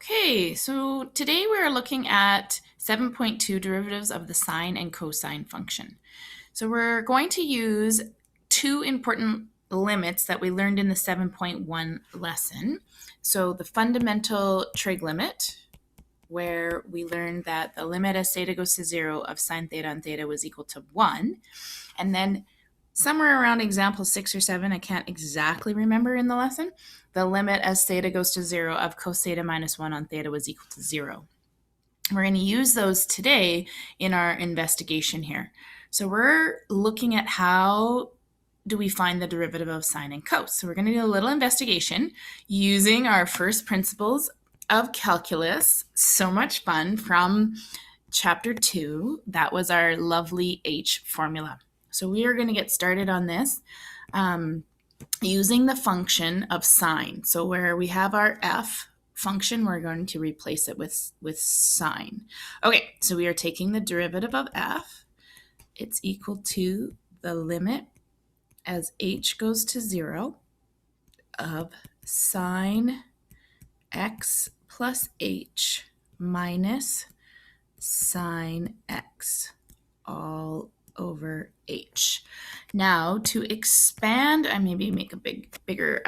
Okay, so today we're looking at 7.2 derivatives of the sine and cosine function. So we're going to use two important limits that we learned in the 7.1 lesson. So the fundamental trig limit, where we learned that the limit as theta goes to 0 of sine theta on theta was equal to 1. And then somewhere around example 6 or 7, I can't exactly remember in the lesson, the limit as theta goes to 0 of cos theta minus 1 on theta was equal to 0. We're going to use those today in our investigation here. So we're looking at how do we find the derivative of sine and cos. So we're going to do a little investigation using our first principles of calculus. So much fun from chapter 2. That was our lovely H formula. So we are going to get started on this using the function of sine. So where we have our f function, we're going to replace it with sine. Okay, so we are taking the derivative of f. It's equal to the limit as h goes to 0 of sine x plus h minus sine x all over h. Now to expand, I maybe make a bigger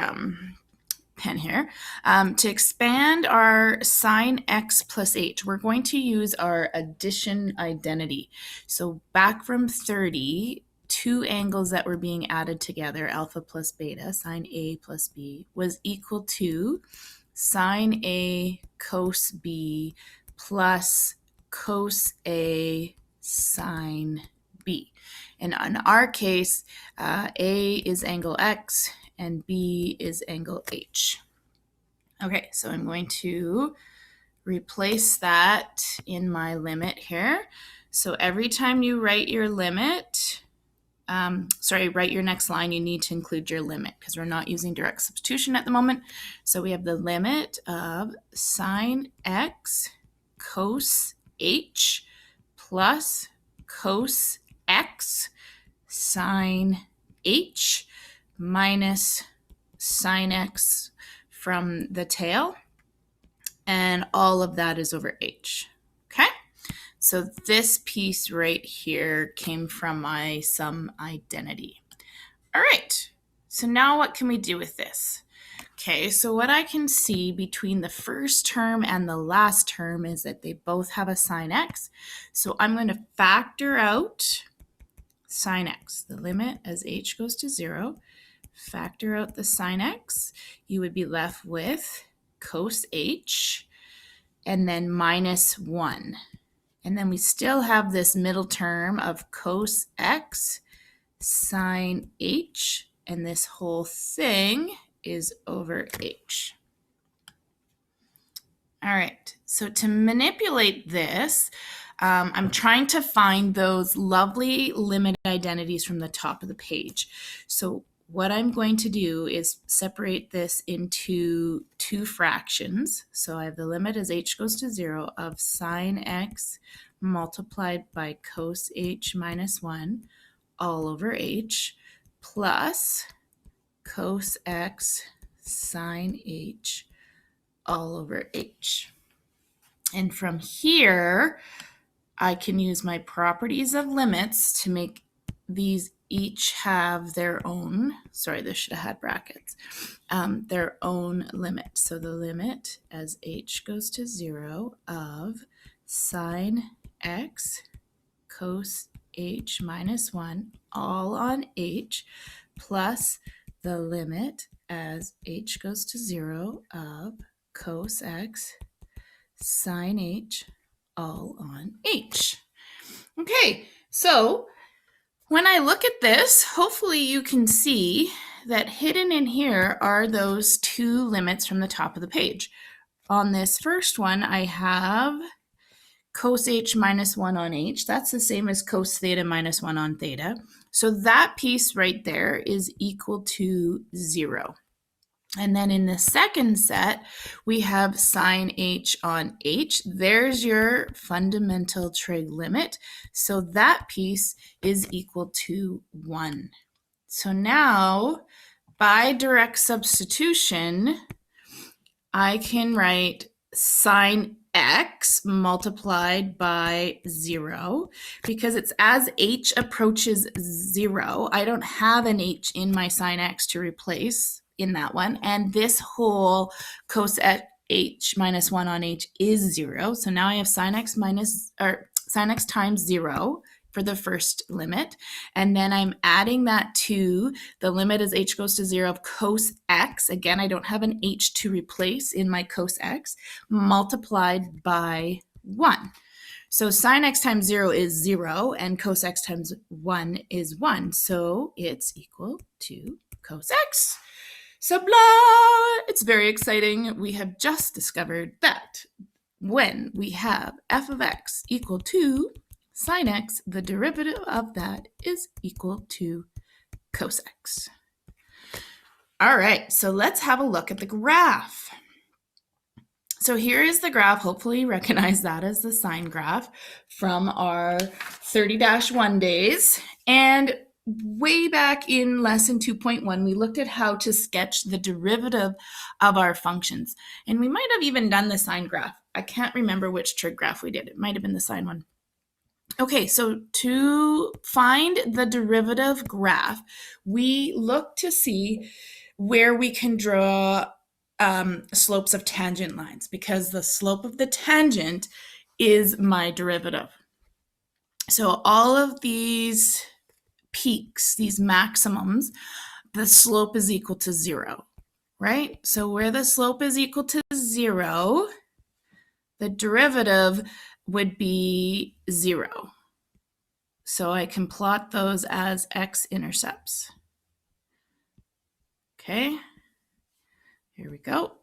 pen here. To expand our sine x plus h, we're going to use our addition identity. So back from 30, two angles that were being added together, alpha plus beta, sine A plus B, was equal to sine A cos B plus cos A sine B. And in our case, A is angle X and B is angle H. Okay, so I'm going to replace that in my limit here. So every time you write your limit, write your next line, you need to include your limit because we're not using direct substitution at the moment. So we have the limit of sine X cos H plus cos X sine H minus sine X from the tail, and all of that is over H. Okay, so this piece right here came from my sum identity. All right, so now what can we do with this? Okay, so what I can see between the first term and the last term is that they both have a sine X. So I'm going to factor out sine X, the limit as H goes to 0. Factor out the sine X, you would be left with cos H and then minus 1. And then we still have this middle term of cos X sine H, and this whole thing is over H. All right, so to manipulate this, I'm trying to find those lovely limit identities from the top of the page. So what I'm going to do is separate this into two fractions. So I have the limit as h goes to 0 of sine x multiplied by cos h minus 1 all over h plus cos x sine h all over h. And from here, I can use my properties of limits to make these each have their own, sorry, this should have had brackets, their own limit. So the limit as h goes to 0 of sine x cos h minus 1 all on h plus the limit as h goes to 0 of cos x sine h all on h. Okay, so when I look at this, hopefully you can see that hidden in here are those two limits from the top of the page. On this first one, I have cos h minus 1 on h. That's the same as cos theta minus 1 on theta. So that piece right there is equal to 0. And then in the second set, we have sine h on h. There's your fundamental trig limit. So that piece is equal to 1. So now, by direct substitution, I can write sine x multiplied by 0, because it's as h approaches 0. I don't have an h in my sine x to replace in that one. And this whole cos h minus 1 on h is 0. So now I have sine x times 0 for the first limit. And then I'm adding that to the limit as h goes to 0 of cos x. Again, I don't have an h to replace in my cos x, multiplied by 1. So sine x times 0 is 0, and cos x times 1 is 1. So it's equal to cos x. So blah! It's very exciting. We have just discovered that when we have f of x equal to sine x, the derivative of that is equal to cos x. All right, so let's have a look at the graph. So here is the graph. Hopefully you recognize that as the sine graph from our 30-1 days. And way back in lesson 2.1, we looked at how to sketch the derivative of our functions. And we might have even done the sine graph. I can't remember which trig graph we did. It might have been the sine one. Okay, so to find the derivative graph, we look to see where we can draw slopes of tangent lines, because the slope of the tangent is my derivative. So all of these peaks, these maximums, the slope is equal to 0, right? So where the slope is equal to 0, the derivative would be 0. So I can plot those as x-intercepts. Okay, here we go.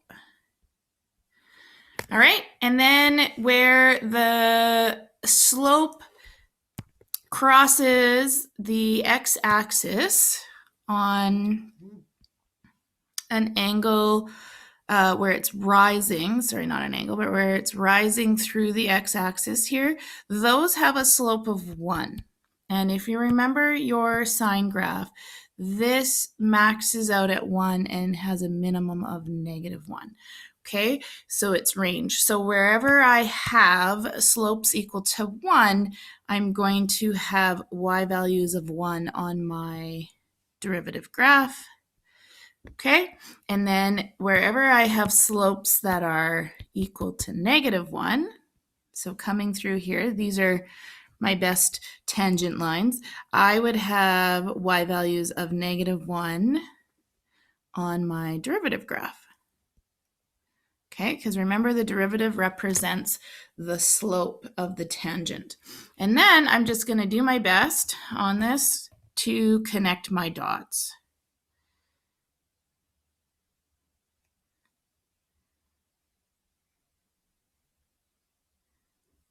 All right, and then where the slope crosses the x-axis on an angle where it's rising, sorry, not an angle, but where it's rising through the x-axis here, those have a slope of 1. And if you remember your sine graph, this maxes out at 1 and has a minimum of -1. Okay, so it's range. So wherever I have slopes equal to 1, I'm going to have y values of 1 on my derivative graph. Okay, and then wherever I have slopes that are equal to -1, so coming through here, these are my best tangent lines, I would have y values of -1 on my derivative graph. Okay, because remember the derivative represents the slope of the tangent. And then I'm just going to do my best on this to connect my dots.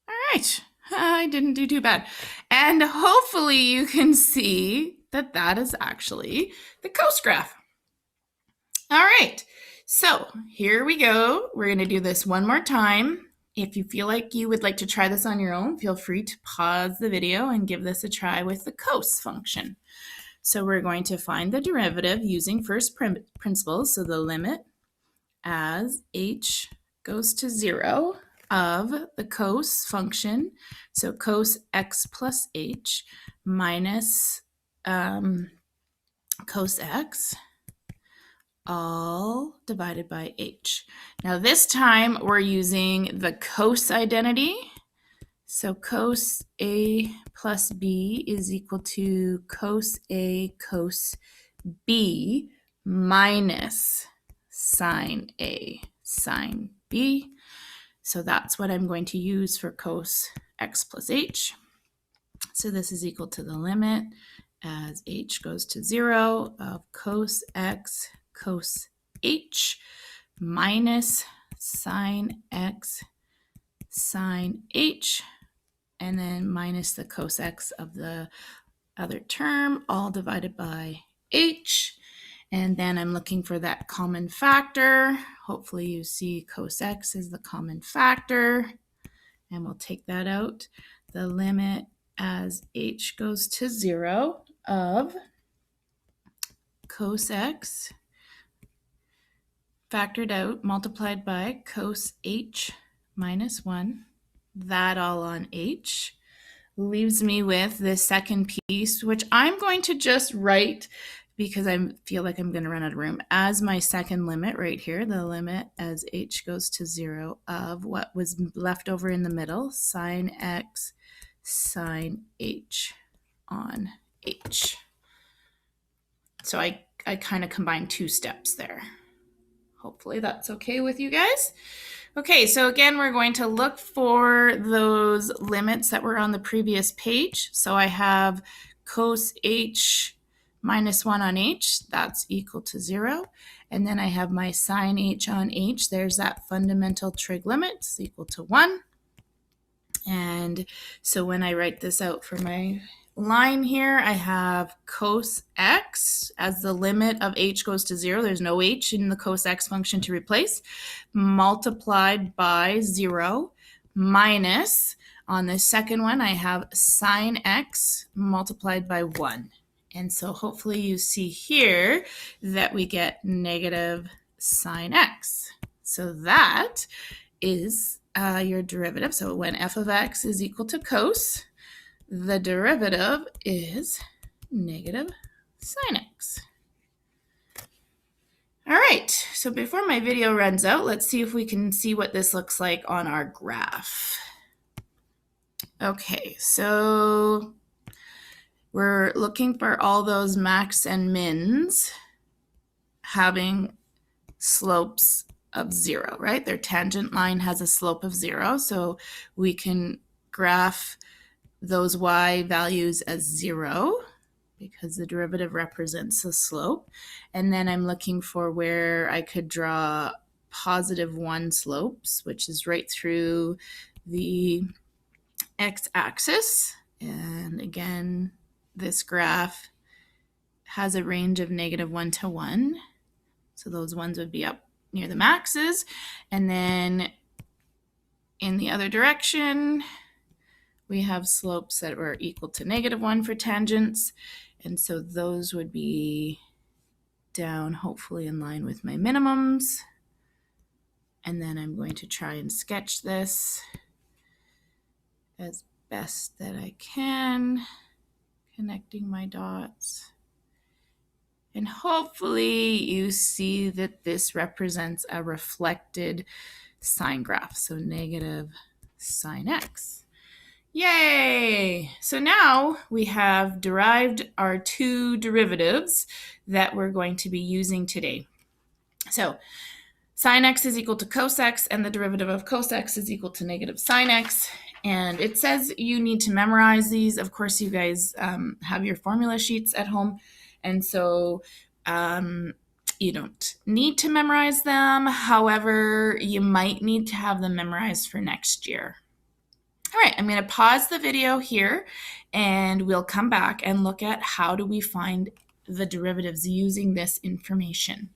All right, I didn't do too bad. And hopefully you can see that that is actually the cos graph. All right, so here we go. We're going to do this one more time. If you feel like you would like to try this on your own, feel free to pause the video and give this a try with the cos function. So we're going to find the derivative using first principles, so the limit as h goes to 0 of the cos function, so cos x plus h minus cos x, all divided by h. Now this time we're using the cos identity. So cos A plus B is equal to cos A cos B minus sine A sine B. So that's what I'm going to use for cos x plus h. So this is equal to the limit as h goes to 0 of cos x cos h minus sine x sine h, and then minus the cos x of the other term, all divided by h. And then I'm looking for that common factor. Hopefully you see cos x is the common factor, and we'll take that out. The limit as h goes to 0 of cos x factored out, multiplied by cos h minus 1, that all on h, leaves me with this second piece, which I'm going to just write because I feel like I'm going to run out of room as my second limit right here, the limit as h goes to 0 of what was left over in the middle, sine x sine h on h. So I kind of combined two steps there. Hopefully that's okay with you guys. Okay, so again, we're going to look for those limits that were on the previous page. So I have cos h minus 1 on h, that's equal to 0. And then I have my sine h on h, there's that fundamental trig limit, it's equal to 1. And so when I write this out for my line here, I have cos x as the limit of h goes to 0. There's no h in the cos x function to replace, multiplied by 0 minus, on the second one, I have sine x multiplied by 1. And so hopefully you see here that we get negative sine x. So that is your derivative. So when f of x is equal to cos, the derivative is negative sine x. All right, so before my video runs out, let's see if we can see what this looks like on our graph. Okay, so we're looking for all those max and mins having slopes of 0, right? Their tangent line has a slope of 0, so we can graph those y values as 0 because the derivative represents the slope. And then I'm looking for where I could draw positive 1 slopes, which is right through the x-axis. And again, this graph has a range of -1 to 1. So those ones would be up near the maxes. And then in the other direction, we have slopes that were equal to -1 for tangents. And so those would be down, hopefully in line with my minimums. And then I'm going to try and sketch this as best that I can, connecting my dots. And hopefully you see that this represents a reflected sine graph, so negative sine x. Yay! So now we have derived our two derivatives that we're going to be using today. So sine x is equal to cos x, and the derivative of cos x is equal to negative sine x. And it says you need to memorize these. Of course, you guys have your formula sheets at home. And so you don't need to memorize them. However, you might need to have them memorized for next year. All right, I'm going to pause the video here and we'll come back and look at how do we find the derivatives using this information.